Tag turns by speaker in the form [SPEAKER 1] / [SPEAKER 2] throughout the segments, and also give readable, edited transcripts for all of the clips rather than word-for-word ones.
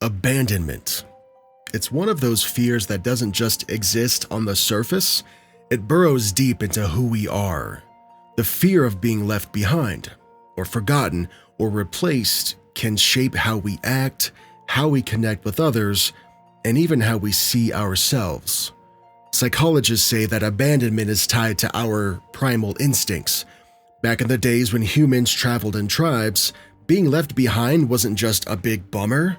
[SPEAKER 1] Abandonment. It's one of those fears that doesn't just exist on the surface, it burrows deep into who we are. The fear of being left behind, or forgotten, or replaced can shape how we act, how we connect with others, and even how we see ourselves. Psychologists say that abandonment is tied to our primal instincts. Back in the days when humans traveled in tribes, being left behind wasn't just a big bummer,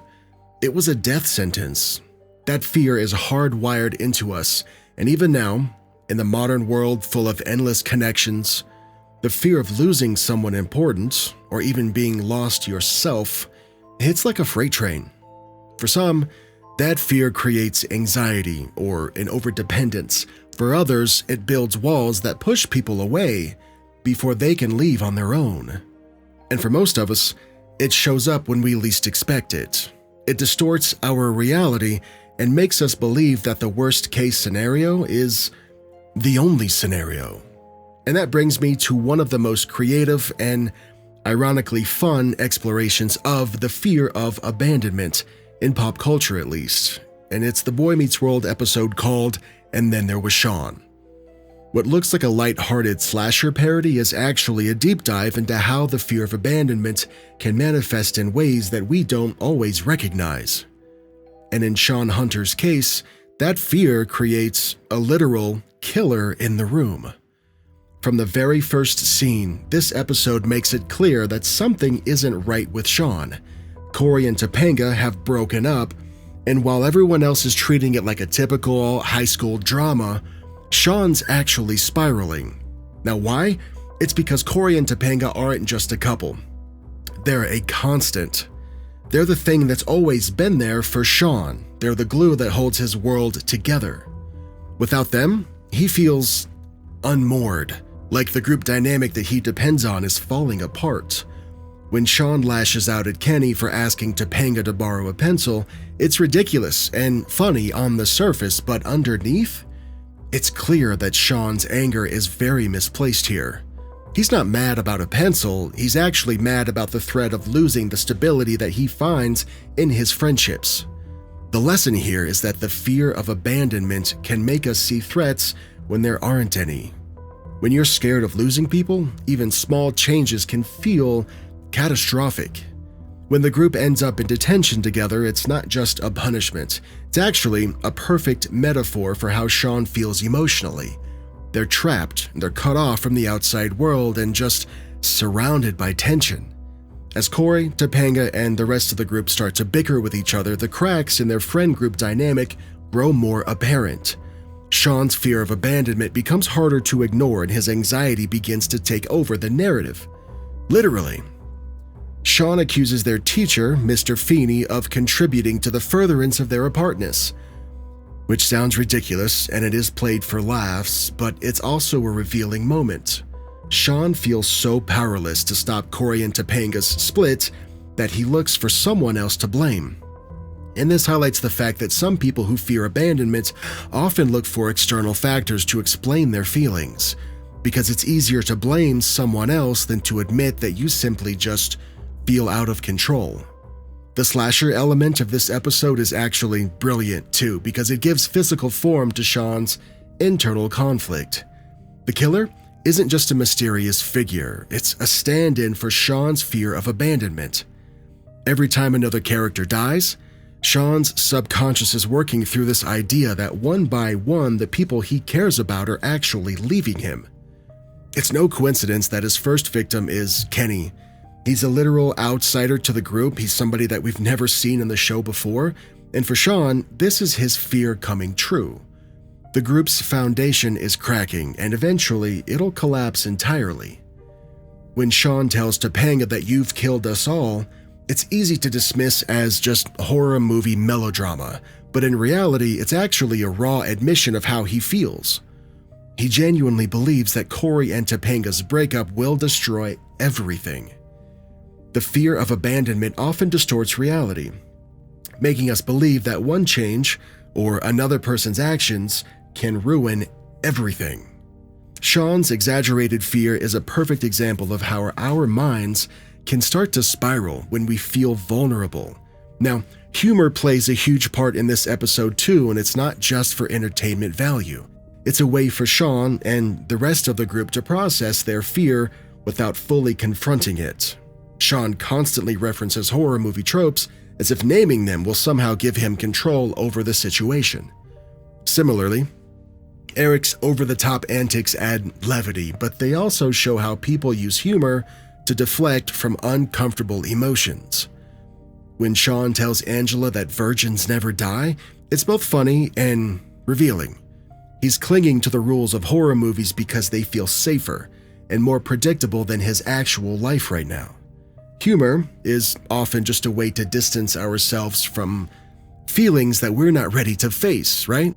[SPEAKER 1] it was a death sentence. That fear is hardwired into us, and even now, in the modern world full of endless connections, the fear of losing someone important, or even being lost yourself, hits like a freight train. For some, that fear creates anxiety or an overdependence. For others, it builds walls that push people away before they can leave on their own. And for most of us, it shows up when we least expect it. It distorts our reality and makes us believe that the worst-case scenario is the only scenario. And that brings me to one of the most creative and ironically fun explorations of the fear of abandonment, in pop culture at least, and it's the Boy Meets World episode called And Then There Was Shawn. What looks like a light-hearted slasher parody is actually a deep dive into how the fear of abandonment can manifest in ways that we don't always recognize. And in Shawn Hunter's case, that fear creates a literal killer in the room. From the very first scene, this episode makes it clear that something isn't right with Shawn. Corey and Topanga have broken up, and while everyone else is treating it like a typical high school drama, Shawn's actually spiraling. Now why? It's because Corey and Topanga aren't just a couple. They're a constant. They're the thing that's always been there for Shawn. They're the glue that holds his world together. Without them, he feels unmoored, like the group dynamic that he depends on is falling apart. When Shawn lashes out at Kenny for asking Topanga to borrow a pencil, it's ridiculous and funny on the surface, but underneath, it's clear that Shawn's anger is very misplaced here. He's not mad about a pencil, he's actually mad about the threat of losing the stability that he finds in his friendships. The lesson here is that the fear of abandonment can make us see threats when there aren't any. When you're scared of losing people, even small changes can feel catastrophic. When the group ends up in detention together, it's not just a punishment. It's actually a perfect metaphor for how Shawn feels emotionally. They're trapped, they're cut off from the outside world, and just surrounded by tension. As Corey, Topanga, and the rest of the group start to bicker with each other, the cracks in their friend group dynamic grow more apparent. Shawn's fear of abandonment becomes harder to ignore, and his anxiety begins to take over the narrative. Literally. Shawn accuses their teacher, Mr. Feeney, of contributing to the furtherance of their apartness, which sounds ridiculous and it is played for laughs, but it's also a revealing moment. Shawn feels so powerless to stop Corey and Topanga's split that he looks for someone else to blame. And this highlights the fact that some people who fear abandonment often look for external factors to explain their feelings, because it's easier to blame someone else than to admit that you simply just feel out of control. The slasher element of this episode is actually brilliant too, because it gives physical form to Shawn's internal conflict. The killer isn't just a mysterious figure, it's a stand-in for Shawn's fear of abandonment. Every time another character dies, Shawn's subconscious is working through this idea that one by one the people he cares about are actually leaving him. It's no coincidence that his first victim is Kenny. He's a literal outsider to the group, he's somebody that we've never seen in the show before, and for Shawn, this is his fear coming true. The group's foundation is cracking, and eventually it'll collapse entirely. When Shawn tells Topanga that you've killed us all, it's easy to dismiss as just horror movie melodrama, but in reality it's actually a raw admission of how he feels. He genuinely believes that Corey and Topanga's breakup will destroy everything. The fear of abandonment often distorts reality, making us believe that one change or another person's actions can ruin everything. Shawn's exaggerated fear is a perfect example of how our minds can start to spiral when we feel vulnerable. Now, humor plays a huge part in this episode too, and it's not just for entertainment value. It's a way for Shawn and the rest of the group to process their fear without fully confronting it. Shawn constantly references horror movie tropes as if naming them will somehow give him control over the situation. Similarly, Eric's over-the-top antics add levity, but they also show how people use humor to deflect from uncomfortable emotions. When Shawn tells Angela that virgins never die, it's both funny and revealing. He's clinging to the rules of horror movies because they feel safer and more predictable than his actual life right now. Humor is often just a way to distance ourselves from feelings that we're not ready to face, right?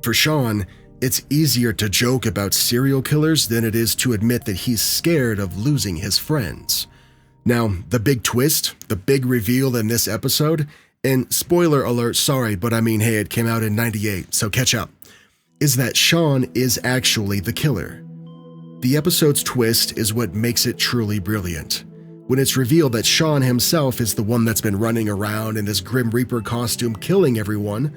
[SPEAKER 1] For Shawn, it's easier to joke about serial killers than it is to admit that he's scared of losing his friends. Now, the big twist, the big reveal in this episode, and spoiler alert, sorry, but I mean, hey, it came out in '98, so catch up, is that Shawn is actually the killer. The episode's twist is what makes it truly brilliant. When it's revealed that Shawn himself is the one that's been running around in this Grim Reaper costume killing everyone,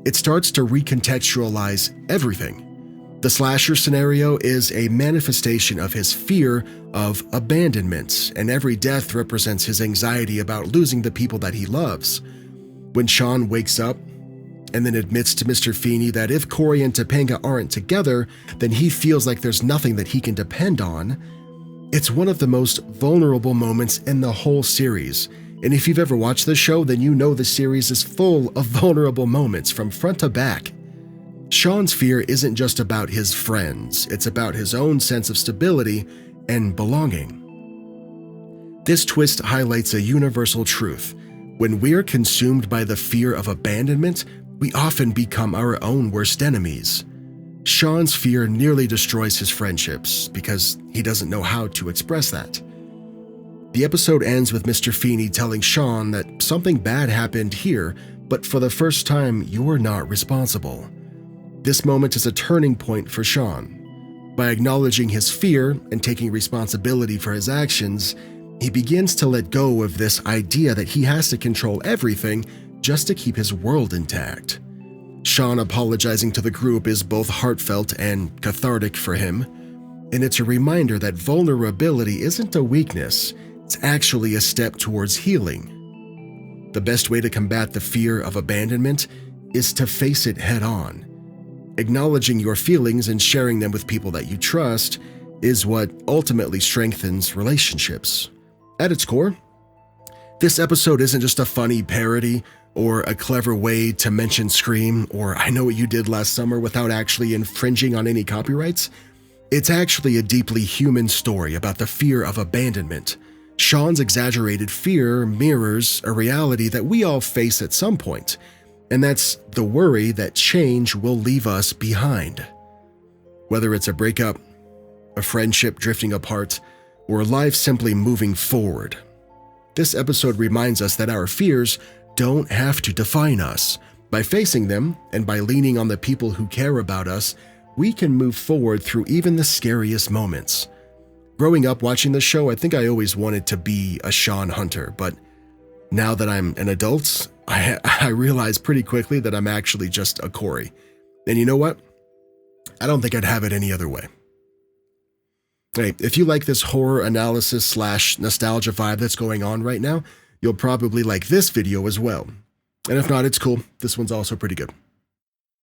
[SPEAKER 1] it starts to recontextualize everything. The slasher scenario is a manifestation of his fear of abandonment, and every death represents his anxiety about losing the people that he loves. When Shawn wakes up and then admits to Mr. Feeney that if Corey and Topanga aren't together, then he feels like there's nothing that he can depend on, it's one of the most vulnerable moments in the whole series. And if you've ever watched the show, then you know the series is full of vulnerable moments from front to back. Shawn's fear isn't just about his friends, it's about his own sense of stability and belonging. This twist highlights a universal truth. When we're consumed by the fear of abandonment, we often become our own worst enemies. Shawn's fear nearly destroys his friendships because he doesn't know how to express that. The episode ends with Mr. Feeney telling Shawn that something bad happened here, but for the first time, you're not responsible. This moment is a turning point for Shawn. By acknowledging his fear and taking responsibility for his actions, he begins to let go of this idea that he has to control everything just to keep his world intact. Shawn apologizing to the group is both heartfelt and cathartic for him, and it's a reminder that vulnerability isn't a weakness, it's actually a step towards healing. The best way to combat the fear of abandonment is to face it head-on. Acknowledging your feelings and sharing them with people that you trust is what ultimately strengthens relationships. At its core, this episode isn't just a funny parody or a clever way to mention Scream or I Know What You Did Last Summer without actually infringing on any copyrights. It's actually a deeply human story about the fear of abandonment. Shawn's exaggerated fear mirrors a reality that we all face at some point, and that's the worry that change will leave us behind. Whether it's a breakup, a friendship drifting apart, or life simply moving forward, this episode reminds us that our fears don't have to define us. By facing them and by leaning on the people who care about us, we can move forward through even the scariest moments. Growing up watching the show, I think I always wanted to be a Shawn Hunter, but now that I'm an adult, I realize pretty quickly that I'm actually just a Corey. And you know what? I don't think I'd have it any other way. Hey, if you like this horror analysis / nostalgia vibe that's going on right now, you'll probably like this video as well. And if not, it's cool. This one's also pretty good.